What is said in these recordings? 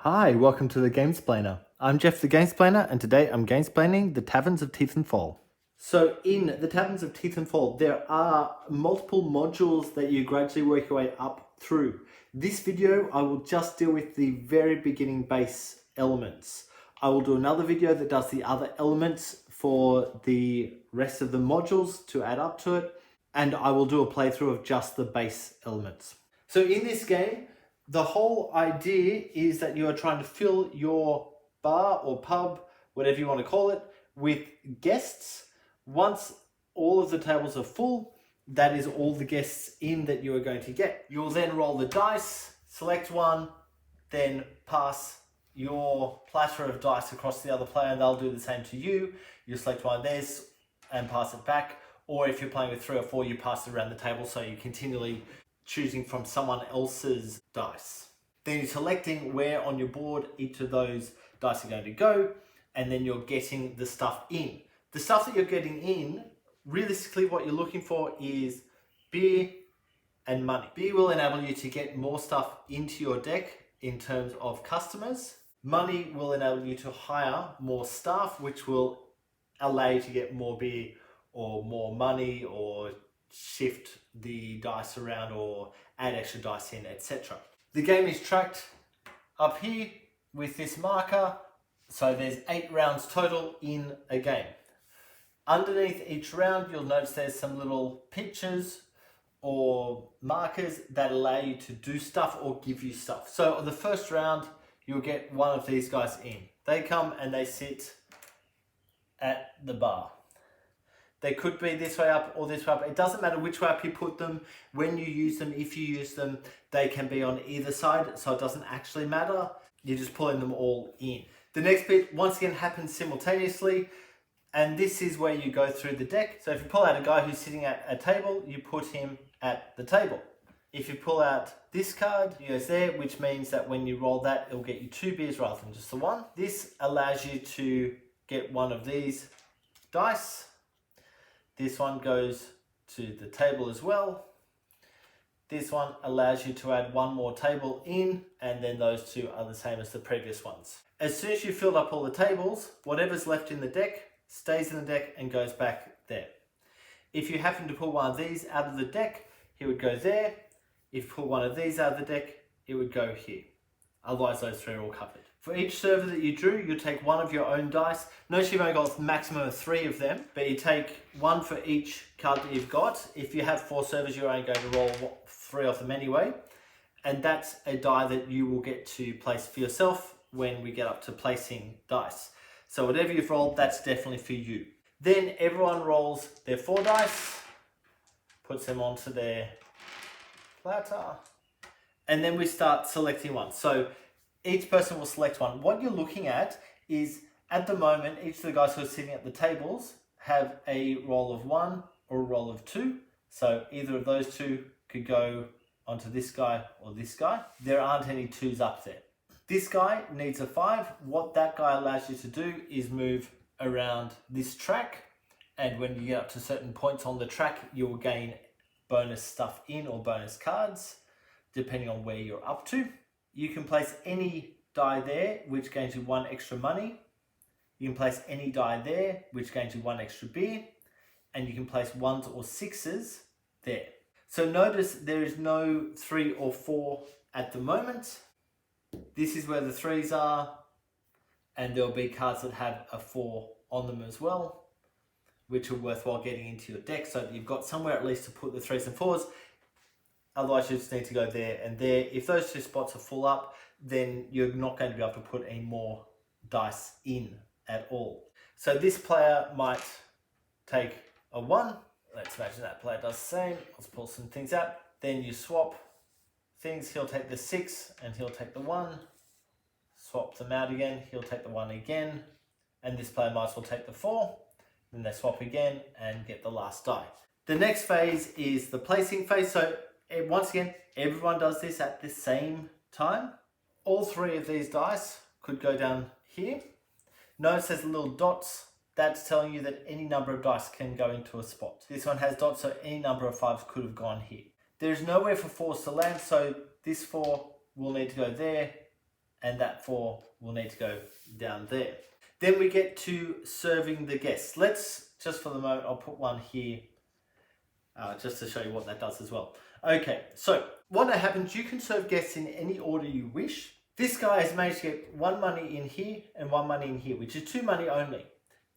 Hi, welcome to the Gamesplainer. I'm Jeff the Gamesplainer, and today I'm gamesplaining the Taverns of Tiefenthal. So in the Taverns of Tiefenthal, there are multiple modules that you gradually work your way up through. This video, I will just deal with the very beginning base elements. I will do another video that does the other elements for the rest of the modules to add up to it, and I will do a playthrough of just the base elements. So in this game, the whole idea is that you are trying to fill your bar or pub, whatever you want to call it, with guests. Once all of the tables are full, that is all the guests in that you are going to get. You will then roll the dice, select one, then pass your platter of dice across to the other player and they'll do the same to you. You select one of theirs and pass it back. Or if you're playing with 3 or 4, you pass it around the table so you're continually choosing from someone else's dice. Then you're selecting where on your board each of those dice are going to go, and then you're getting the stuff in. The stuff that you're getting in, realistically what you're looking for is beer and money. Beer will enable you to get more stuff into your deck in terms of customers. Money will enable you to hire more staff, which will allow you to get more beer or more money or shift the dice around or add extra dice in, etc. The game is tracked up here with this marker, so there's 8 rounds total in a game. Underneath each round, you'll notice there's some little pictures or markers that allow you to do stuff or give you stuff. So on the first round, you'll get one of these guys in. They come and they sit at the bar. They could be this way up or this way up. It doesn't matter which way up you put them. When you use them, if you use them, they can be on either side, so it doesn't actually matter. You're just pulling them all in. The next bit, once again, happens simultaneously, and this is where you go through the deck. So if you pull out a guy who's sitting at a table, you put him at the table. If you pull out this card, he goes there, which means that when you roll that, it'll get you 2 beers rather than just the one. This allows you to get one of these dice. This one goes to the table as well. This one allows you to add one more table in, and then those 2 are the same as the previous ones. As soon as you filled up all the tables, whatever's left in the deck stays in the deck and goes back there. If you happen to pull one of these out of the deck, it would go there. If you pull one of these out of the deck, it would go here. Otherwise, those 3 are all covered. For each server that you drew, you take one of your own dice. Notice you've only got a maximum of 3 of them, but you take 1 for each card that you've got. If you have 4 servers, you're only going to roll 3 of them anyway. And that's a die that you will get to place for yourself when we get up to placing dice. So whatever you've rolled, that's definitely for you. Then everyone rolls their 4 dice, puts them onto their platter, and then we start selecting one. So each person will select one. What you're looking at is, at the moment, each of the guys who are sitting at the tables have a roll of 1 or a roll of 2. So either of those 2 could go onto this guy or this guy. There aren't any 2s up there. This guy needs a 5. What that guy allows you to do is move around this track. And when you get up to certain points on the track, you will gain bonus stuff in or bonus cards, depending on where you're up to. You can place any die there, which gains you 1 extra money. You can place any die there, which gains you 1 extra beer. And you can place 1s or 6s there. So notice there is no 3 or 4 at the moment. This is where the 3s are. And there'll be cards that have a 4 on them as well, which are worthwhile getting into your deck so that you've got somewhere at least to put the 3s and 4s. Otherwise, you just need to go there and there. If those 2 spots are full up, then you're not going to be able to put any more dice in at all. So this player might take a 1. Let's imagine that player does the same. Let's pull some things out. Then you swap things. He'll take the 6 and he'll take the 1. Swap them out again. He'll take the 1 again. And this player might as well take the 4. Then they swap again and get the last die. The next phase is the placing phase. So once again, everyone does this at the same time. All 3 of these dice could go down here. Notice there's little dots. That's telling you that any number of dice can go into a spot. This one has dots, so any number of 5s could have gone here. There's nowhere for 4s to land, so this 4 will need to go there and that 4 will need to go down there. Then we get to serving the guests. Let's, just for the moment, I'll put one here just to show you what that does as well. Okay, so what happens, you can serve guests in any order you wish. This guy has managed to get 1 money in here and 1 money in here, which is 2 money only.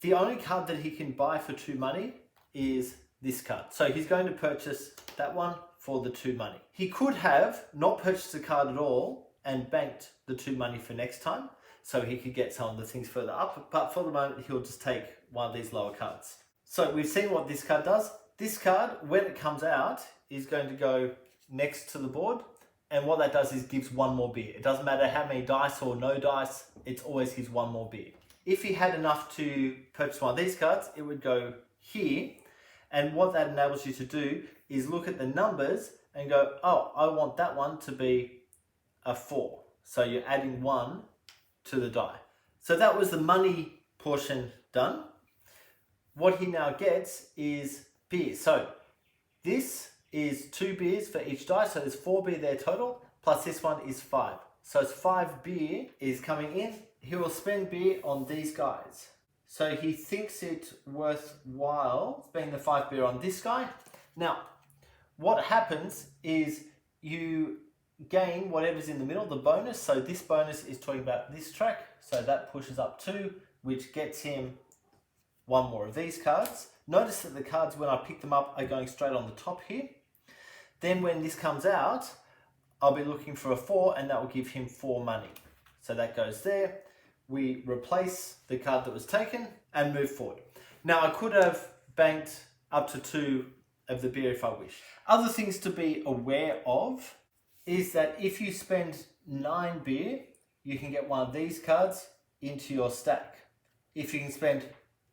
The only card that he can buy for 2 money is this card. So he's going to purchase that one for the 2 money. He could have not purchased a card at all and banked the 2 money for next time, so he could get some of the things further up, but for the moment he'll just take one of these lower cards. So we've seen what this card does. This card, when it comes out, is going to go next to the board, and what that does is gives 1 more beer. It doesn't matter how many dice or no dice, it's always gives 1 more beer. If he had enough to purchase one of these cards, it would go here, and what that enables you to do is look at the numbers and go, oh, I want that one to be a 4. So you're adding 1 to the die. So that was the money portion done. What he now gets is beer. So this is 2 beers for each die, so there's 4 beer there total, plus this one is 5. So it's 5 beer is coming in. He will spend beer on these guys. So he thinks it worthwhile spending the 5 beer on this guy. Now, what happens is you gain whatever's in the middle, the bonus. So this bonus is talking about this track. So that pushes up 2, which gets him 1 more of these cards. Notice that the cards, when I pick them up, are going straight on the top here. Then when this comes out, I'll be looking for a 4, and that will give him 4 money. So that goes there. We replace the card that was taken and move forward. Now I could have banked up to 2 of the beer if I wish. Other things to be aware of is that if you spend 9 beer, you can get one of these cards into your stack. If you can spend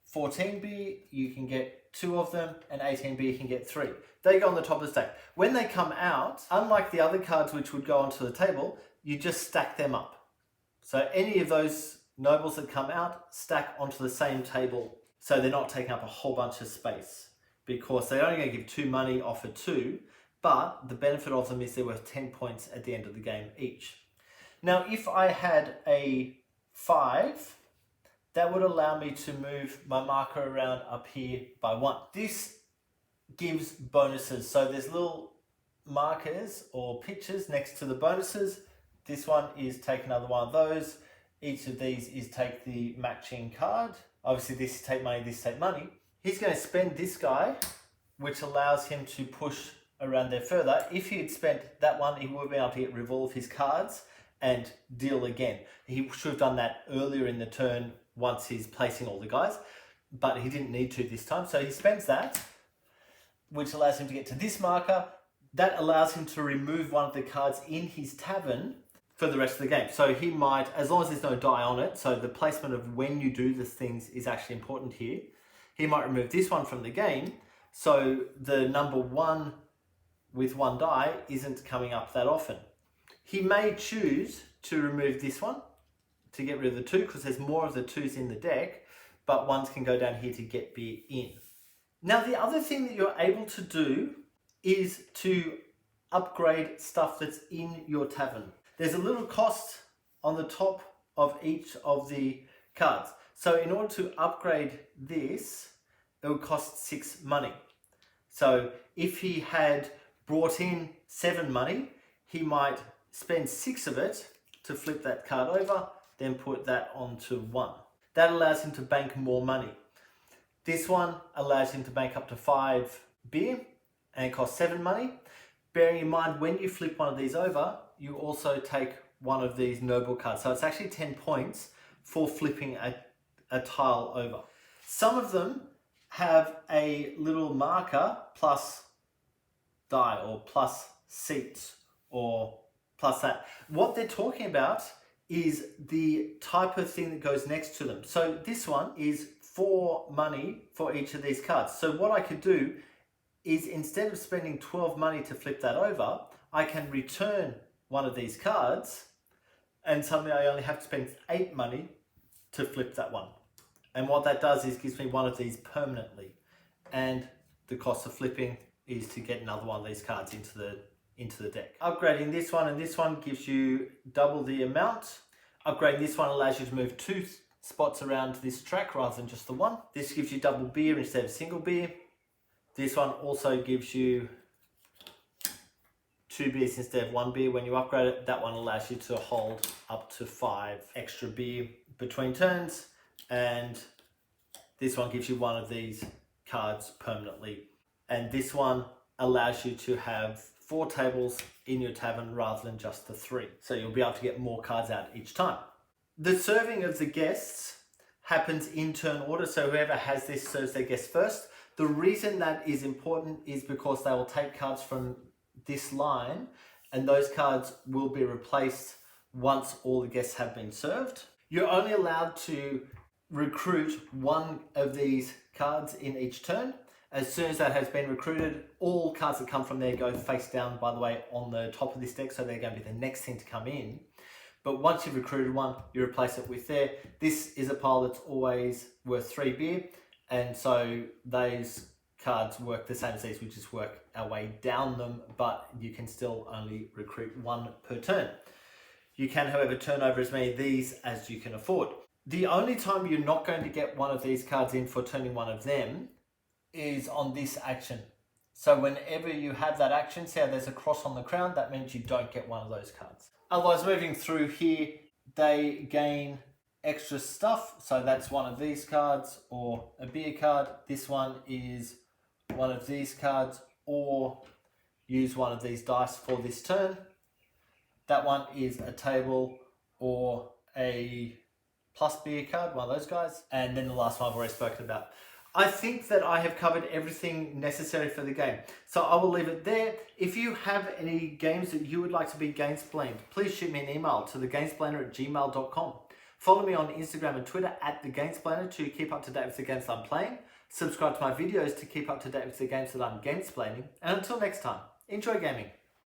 14 beer, you can get 2 of them, and 18 beer, you can get 3. They go on the top of the stack. When they come out, unlike the other cards which would go onto the table, you just stack them up. So any of those nobles that come out stack onto the same table, so they're not taking up a whole bunch of space, because they're only going to give 2 money off of 2, but the benefit of them is they're worth 10 points at the end of the game each. Now, if I had a 5, that would allow me to move my marker around up here by 1. This gives bonuses. So there's little markers or pictures next to the bonuses. This one is take another one of those. Each of these is take the matching card. Obviously this is take money, this is take money. He's going to spend this guy, which allows him to push around there further. If he had spent that one, he would have been able to get rid of all of his cards and deal again. He should have done that earlier in the turn once he's placing all the guys, but he didn't need to this time. So he spends that, which allows him to get to this marker. That allows him to remove one of the cards in his tavern for the rest of the game. So he might, as long as there's no die on it, so the placement of when you do the things is actually important here. He might remove this one from the game, so the number 1 with 1 die isn't coming up that often. He may choose to remove this one to get rid of the 2, because there's more of the 2s in the deck, but 1s can go down here to get beer in. Now the other thing that you're able to do is to upgrade stuff that's in your tavern. There's a little cost on the top of each of the cards. So in order to upgrade this, it would cost 6 money. So if he had brought in 7 money, he might spend 6 of it to flip that card over, then put that onto 1. That allows him to bank more money. This one allows him to bank up to 5 beer, and it costs 7 money. Bearing in mind, when you flip one of these over, you also take one of these noble cards. So it's actually 10 points for flipping a tile over. Some of them have a little marker plus die or plus seats or plus that. What they're talking about is the type of thing that goes next to them. So this one is 4 money for each of these cards. So what I could do is, instead of spending 12 money to flip that over, I can return one of these cards, and suddenly I only have to spend 8 money to flip that one. And what that does is gives me one of these permanently. And the cost of flipping is to get another one of these cards into the deck. Upgrading this one and this one gives you double the amount, Upgrading this one allows you to move 2 spots around this track rather than just the one. This gives you double beer instead of single beer. This one also gives you 2 beers instead of 1 beer. When you upgrade it, that one allows you to hold up to 5 extra beer between turns. And this one gives you one of these cards permanently. And this one allows you to have 4 tables in your tavern rather than just the 3. So you'll be able to get more cards out each time. The serving of the guests happens in turn order, so whoever has this serves their guests first. The reason that is important is because they will take cards from this line and those cards will be replaced once all the guests have been served. You're only allowed to recruit 1 of these cards in each turn. As soon as that has been recruited, all cards that come from there go face down, by the way, on the top of this deck, so they're going to be the next thing to come in. But once you've recruited 1, you replace it with there. This is a pile that's always worth 3 beer, and so those cards work the same as these. We just work our way down them, but you can still only recruit 1 per turn. You can, however, turn over as many of these as you can afford. The only time you're not going to get one of these cards in for turning 1 of them is on this action. So whenever you have that action, see how there's a cross on the crown, that means you don't get one of those cards. Otherwise, moving through here, they gain extra stuff. So that's one of these cards or a beer card. This one is one of these cards, or use one of these dice for this turn. That one is a table or a plus beer card, one of those guys. And then the last one I've already spoken about. I think that I have covered everything necessary for the game, so I will leave it there. If you have any games that you would like to be Gamesplained, please shoot me an email to thegamesplainer@gmail.com. Follow me on Instagram and Twitter @thegamesplainer to keep up to date with the games that I'm playing. Subscribe to my videos to keep up to date with the games that I'm gamesplaining. And until next time, enjoy gaming.